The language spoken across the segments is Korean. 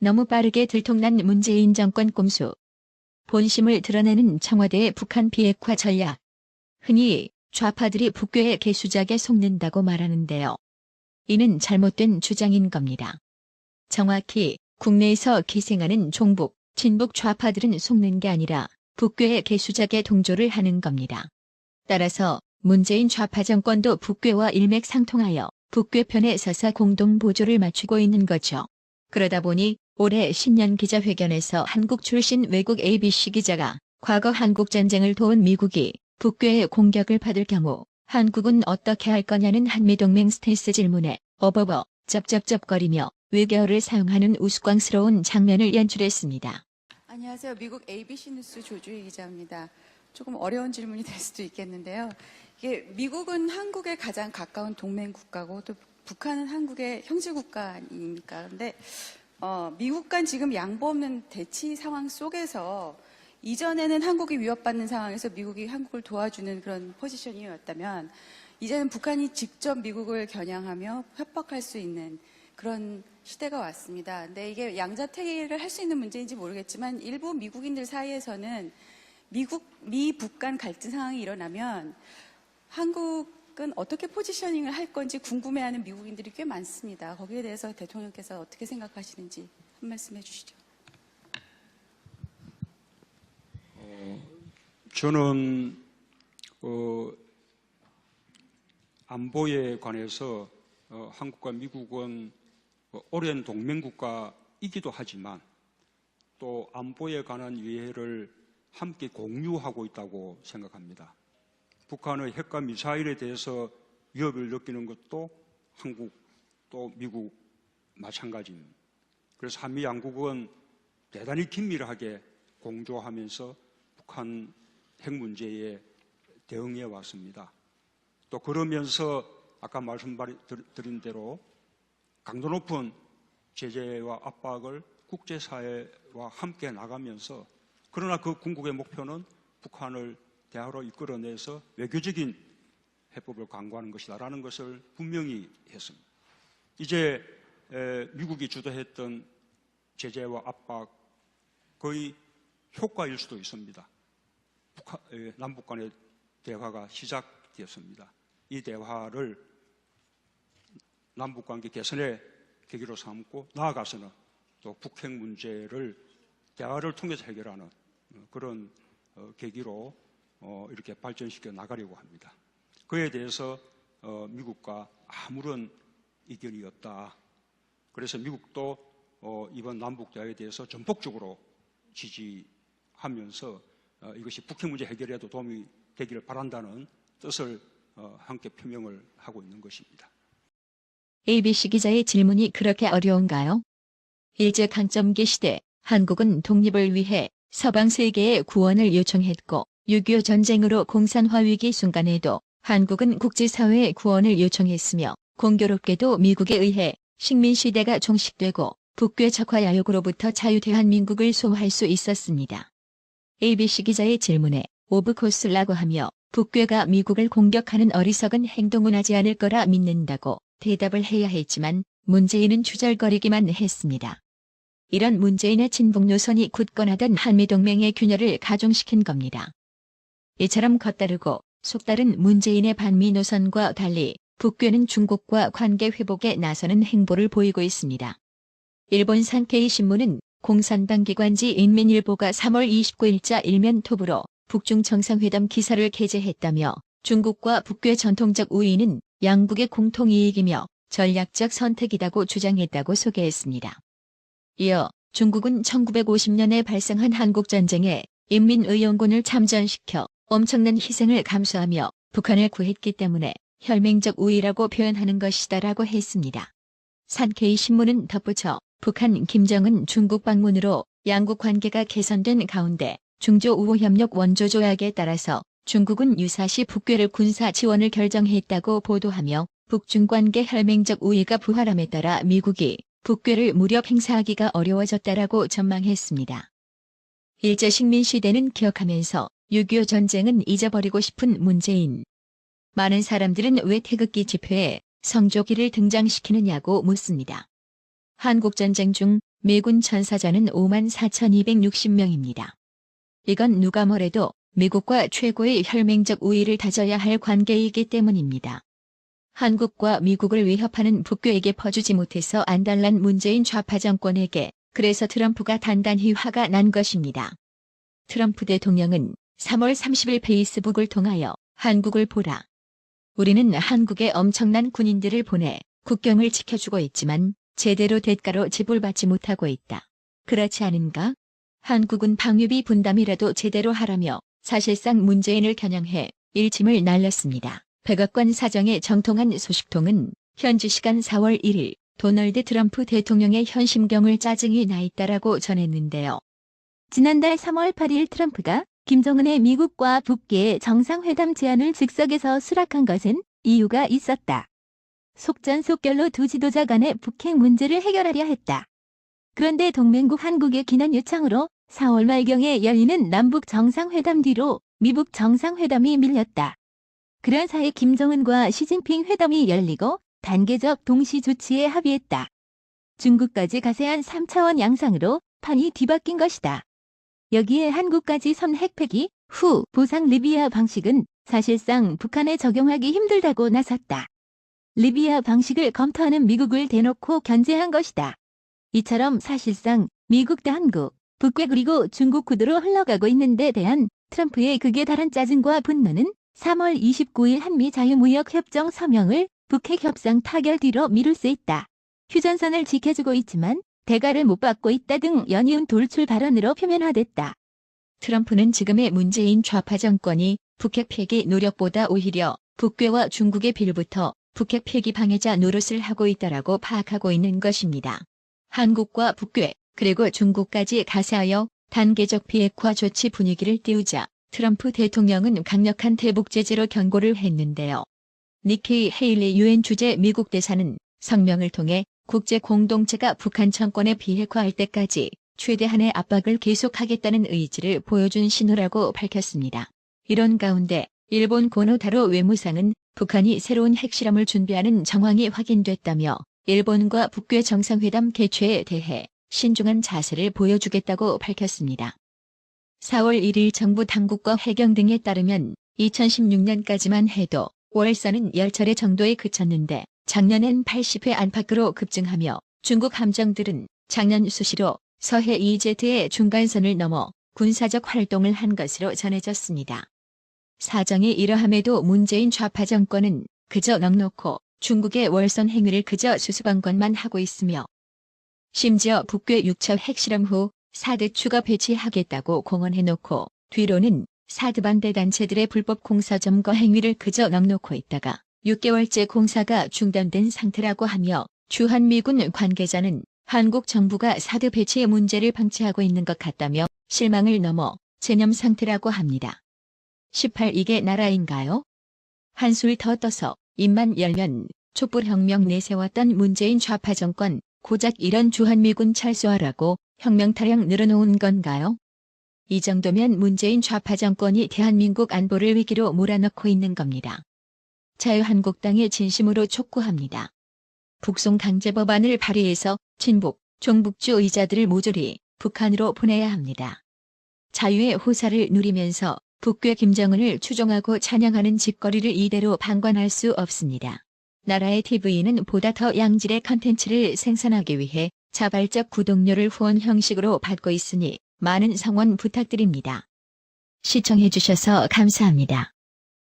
너무 빠르게 들통난 문재인 정권 꼼수. 본심을 드러내는 청와대의 북한 비핵화 전략. 흔히 좌파들이 북괴의 개수작에 속는다고 말하는데요. 이는 잘못된 주장인 겁니다. 정확히 국내에서 기생하는 종북, 친북 좌파들은 속는 게 아니라 북괴의 개수작에 동조를 하는 겁니다. 따라서 문재인 좌파 정권도 북괴와 일맥상통하여 북괴 편에 서서 공동 보조를 맞추고 있는 거죠. 그러다 보니 올해 신년 기자회견에서 한국 출신 외국 ABC 기자가 과거 한국전쟁을 도운 미국이 북괴의 공격을 받을 경우 한국은 어떻게 할 거냐는 한미동맹 스탠스 질문에 어버버 쩝쩝쩝거리며 외계어를 사용하는 우스꽝스러운 장면을 연출했습니다. 안녕하세요. 미국 ABC 뉴스 조주희 기자입니다. 조금 어려운 질문이 될 수도 있겠는데요. 이게 미국은 한국에 가장 가까운 동맹 국가고 또 북한은 한국의 형제 국가입니까? 그런데 미국 간 지금 양보 없는 대치 상황 속에서 이전에는 한국이 위협받는 상황에서 미국이 한국을 도와주는 그런 포지션이었다면 이제는 북한이 직접 미국을 겨냥하며 협박할 수 있는 그런 시대가 왔습니다. 근데 이게 양자택일을 할 수 있는 문제인지 모르겠지만 일부 미국인들 사이에서는 미북 간 갈등 상황이 일어나면 한국은 어떻게 포지셔닝을 할 건지 궁금해하는 미국인들이 꽤 많습니다. 거기에 대해서 대통령께서 어떻게 생각하시는지 한 말씀 해주시죠. 저는 안보에 관해서 한국과 미국은 오랜 동맹국가이기도 하지만 또 안보에 관한 이해를 함께 공유하고 있다고 생각합니다. 북한의 핵과 미사일에 대해서 위협을 느끼는 것도 한국 또 미국 마찬가지입니다. 그래서 한미 양국은 대단히 긴밀하게 공조하면서 북한 핵 문제에 대응해 왔습니다. 또 그러면서 아까 말씀드린 대로 강도 높은 제재와 압박을 국제사회와 함께 나가면서 그러나 그 궁극의 목표는 북한을 대화로 이끌어내서 외교적인 해법을 강구하는 것이다라는 것을 분명히 했습니다. 이제 미국이 주도했던 제재와 압박 거의 효과일 수도 있습니다. 남북 간의 대화가 시작되었습니다. 이 대화를 남북관계 개선의 계기로 삼고 나아가서는 또 북핵 문제를 대화를 통해서 해결하는 그런 계기로 이렇게 발전시켜 나가려고 합니다. 그에 대해서 미국과 아무런 이견이 없다. 그래서 미국도 이번 남북 대화에 대해서 전폭적으로 지지하면서 이것이 북핵 문제 해결에도 도움이 되기를 바란다는 뜻을 함께 표명을 하고 있는 것입니다. ABC 기자의 질문이 그렇게 어려운가요? 일제강점기 시대 한국은 독립을 위해 서방 세계의 구원을 요청했고 6.25 전쟁으로 공산화 위기 순간에도 한국은 국제사회의 구원을 요청했으며 공교롭게도 미국에 의해 식민시대가 종식되고 북괴 적화 야욕으로부터 자유대한민국을 소화할 수 있었습니다. ABC 기자의 질문에 오브 코스라고 하며 북괴가 미국을 공격하는 어리석은 행동은 하지 않을 거라 믿는다고 대답을 해야 했지만 문재인은 주절거리기만 했습니다. 이런 문재인의 친북 노선이 굳건하던 한미동맹의 균열을 가중시킨 겁니다. 이처럼 겉다르고 속다른 문재인의 반미 노선과 달리 북괴는 중국과 관계 회복에 나서는 행보를 보이고 있습니다. 일본 산케이 신문은 공산당 기관지 인민일보가 3월 29일자 일면 톱으로 북중 정상회담 기사를 게재했다며 중국과 북괴 전통적 우위는 양국의 공통이익이며 전략적 선택이라고 주장했다고 소개했습니다. 이어 중국은 1950년에 발생한 한국전쟁에 인민의용군을 참전시켜 엄청난 희생을 감수하며 북한을 구했기 때문에 혈맹적 우위라고 표현하는 것이다라고 했습니다. 산케이 신문은 덧붙여 북한 김정은 중국 방문으로 양국 관계가 개선된 가운데 중조우호협력 원조조약에 따라서 중국은 유사시 북괴를 군사 지원을 결정했다고 보도하며 북중 관계 혈맹적 우위가 부활함에 따라 미국이 북괴를 무력 행사하기가 어려워졌다라고 전망했습니다. 일제 식민시대는 기억하면서 6.25 전쟁은 잊어버리고 싶은 문재인. 많은 사람들은 왜 태극기 집회에 성조기를 등장시키느냐고 묻습니다. 한국전쟁 중 미군 전사자는 54,260명입니다. 이건 누가 뭐래도 미국과 최고의 혈맹적 우위를 다져야 할 관계이기 때문입니다. 한국과 미국을 위협하는 북괴에게 퍼주지 못해서 안달난 문재인 좌파 정권에게 그래서 트럼프가 단단히 화가 난 것입니다. 트럼프 대통령은 3월 30일 페이스북을 통하여 한국을 보라. 우리는 한국에 엄청난 군인들을 보내 국경을 지켜주고 있지만 제대로 대가로 지불받지 못하고 있다. 그렇지 않은가? 한국은 방위비 분담이라도 제대로 하라며 사실상 문재인을 겨냥해 일침을 날렸습니다. 백악관 사정에 정통한 소식통은 현지 시간 4월 1일 도널드 트럼프 대통령의 현 심경을 짜증이 나 있다라고 전했는데요. 지난달 3월 8일 트럼프가 김정은의 미국과 북괴 정상회담 제안을 즉석에서 수락한 것은 이유가 있었다. 속전속결로 두 지도자 간의 북핵 문제를 해결하려 했다. 그런데 동맹국 한국의 기난 요청으로 4월 말경에 열리는 남북 정상회담 뒤로 미북 정상회담이 밀렸다. 그런 사이 김정은과 시진핑 회담이 열리고 단계적 동시 조치에 합의했다. 중국까지 가세한 3차원 양상으로 판이 뒤바뀐 것이다. 여기에 한국까지 선 핵폐기 후 보상 리비아 방식은 사실상 북한에 적용하기 힘들다고 나섰다. 리비아 방식을 검토하는 미국을 대놓고 견제한 것이다. 이처럼 사실상 미국 대 한국, 북괴 그리고 중국 구도로 흘러가고 있는 데 대한 트럼프의 극에 달한 짜증과 분노는 3월 29일 한미 자유무역협정 서명을 북핵 협상 타결 뒤로 미룰 수 있다. 휴전선을 지켜주고 있지만 대가를 못 받고 있다 등 연이은 돌출 발언으로 표면화됐다. 트럼프는 지금의 문재인 좌파 정권이 북핵 폐기 노력보다 오히려 북괴와 중국의 빌부터 북핵 폐기 방해자 노릇을 하고 있다라고 파악하고 있는 것입니다. 한국과 북괴 그리고 중국까지 가세하여 단계적 비핵화 조치 분위기를 띄우자 트럼프 대통령은 강력한 대북 제재로 경고를 했는데요. 니키 헤일리 유엔 주재 미국 대사는 성명을 통해 국제 공동체가 북한 정권에 비핵화할 때까지 최대한의 압박을 계속하겠다는 의지를 보여준 신호라고 밝혔습니다. 이런 가운데 일본 고노타로 외무상은 북한이 새로운 핵실험을 준비하는 정황이 확인됐다며 일본과 북괴 정상회담 개최에 대해 신중한 자세를 보여주겠다고 밝혔습니다. 4월 1일 정부 당국과 해경 등에 따르면 2016년까지만 해도 월선은 10차례 정도에 그쳤는데 작년엔 80회 안팎으로 급증하며 중국 함정들은 작년 수시로 서해 EEZ의 중간선을 넘어 군사적 활동을 한 것으로 전해졌습니다. 사정이 이러함에도 문재인 좌파 정권은 그저 넋놓고 중국의 월선 행위를 그저 수습한 것만 하고 있으며 심지어 북괴 6차 핵실험 후 사드 추가 배치하겠다고 공언해놓고 뒤로는 사드 반대 단체들의 불법 공사 점거 행위를 그저 넋놓고 있다가 6개월째 공사가 중단된 상태라고 하며 주한미군 관계자는 한국 정부가 사드 배치의 문제를 방치하고 있는 것 같다며 실망을 넘어 체념 상태라고 합니다. 18 이게 나라인가요? 한술 더 떠서 입만 열면 촛불혁명 내세웠던 문재인 좌파 정권 고작 이런 주한미군 철수하라고 혁명타령 늘어놓은 건가요? 이 정도면 문재인 좌파 정권이 대한민국 안보를 위기로 몰아넣고 있는 겁니다. 자유한국당에 진심으로 촉구합니다. 북송 강제 법안을 발의해서 친북, 종북주 의자들을 모조리 북한으로 보내야 합니다. 자유의 호사를 누리면서 북괴 김정은을 추종하고 찬양하는 짓거리를 이대로 방관할 수 없습니다. 나라의 TV는 보다 더 양질의 컨텐츠를 생산하기 위해 자발적 구독료를 후원 형식으로 받고 있으니 많은 성원 부탁드립니다. 시청해주셔서 감사합니다.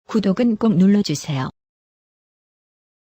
구독은 꼭 눌러주세요.